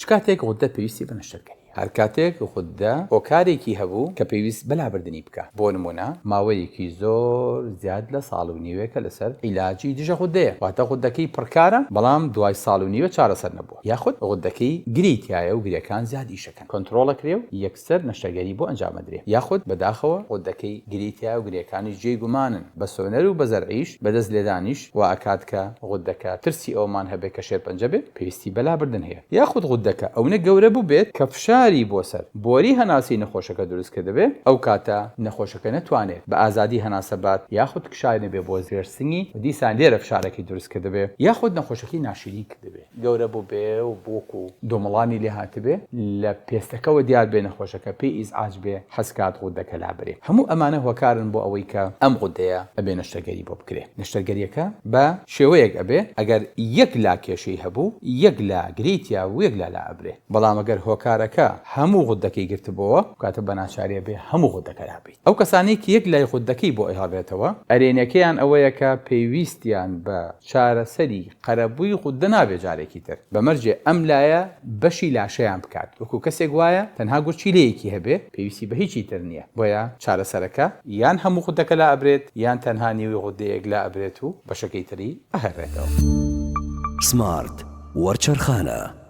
شکاتێک غودە پێویستی بە نەشتەرگەری هەر کاتێک غودە هۆکارێکی هەبوو کە پێویست بەلابردنی بکە بۆ نمونە ماوەیەکی زۆر زیاد لە ساڵ و نیوەیەکە لەسەر عیلاجی دژە غودەیە واتە غودەکەی پڕکارە بەڵام دوای ساڵ و نیوە چارەسەر نەبووە یاخود غودەکەی گریتایە و گریەکان زیاد ئیشەکەن کۆنتڕۆڵەکرێ و یەکسەر نەشتەرگەری بۆ ئەنجامەدرێ یاخود بەداخەوە غودەکەی گریتایە و گریەکانی جێگومانن بە سۆنەر و بە زەرعیش بەدەست لێدانیش و ئاکات کە غودەکە ترسی ئەومان هەبێت کە شێرپەنجە بێت پێویستی بەلابردن هەیە یاخود غودەکە ئەوەنە گەورە بوو بێت کە فشاری بۆ سەر بۆری هەناسی نەخۆشەکە دروستکە دەبێت ئەو کاتە نەخۆشەکە نەتوانێت بە ئازادی هەناسەبات یاخود کشایە بێ بۆ زێرسنگی و دیسان لێرە فشارێکی دروستکە دەبێت یاخود نەخۆشەکەی ناشریک دەبێت گەورە بوو بێ و بۆکو دۆمەڵانی لێ هاتبێ لە پێستەکەەوە دیار بێ نەخۆشەکە پێی ئیزعاج بێ حەسکات غودەکە لابرێ هەموو ئەمانە هۆکارن بۆ ئەوەی کە ئەم غودەیە ئەبێ نەشتەرگەری بۆ بکرێ نەشتەرگەریەکە بە شێوەیەک ئەبێ ئەگەر یەک لا کێشەی هەبوو یەک لا گریتیا و یەک لا ئەبرێ بەڵام ئەگەر هۆکارەکە هەموو غودەکەی گرتبەوە کاتە بەناچارە بێ هەموو غودەکە لابێت ئەو کەسانی کە یەک لای غودەکەی بۆ ئەهاڵێتەوە ئەرێنەکەیان ئەوەیە کە پێویستیان بە چارەسەری قەرەبووی غودە نابێ جارێکی تر بەمەرجێ ئەم لایە بەشی لاشەیان بکات وەکو کەسێک وایە تەنها گورچیلەیەکی هەبێ پێویستی بە هیچی تر نییە بۆیە چارەسەرەکە یان هەموو غودەکە لا ئەبرێت یان تەنها نیوی غودەیەک لا ئەبرێت و بەشەکەی تری ئەهەڕێتەوە سمارت وەرچەرخانە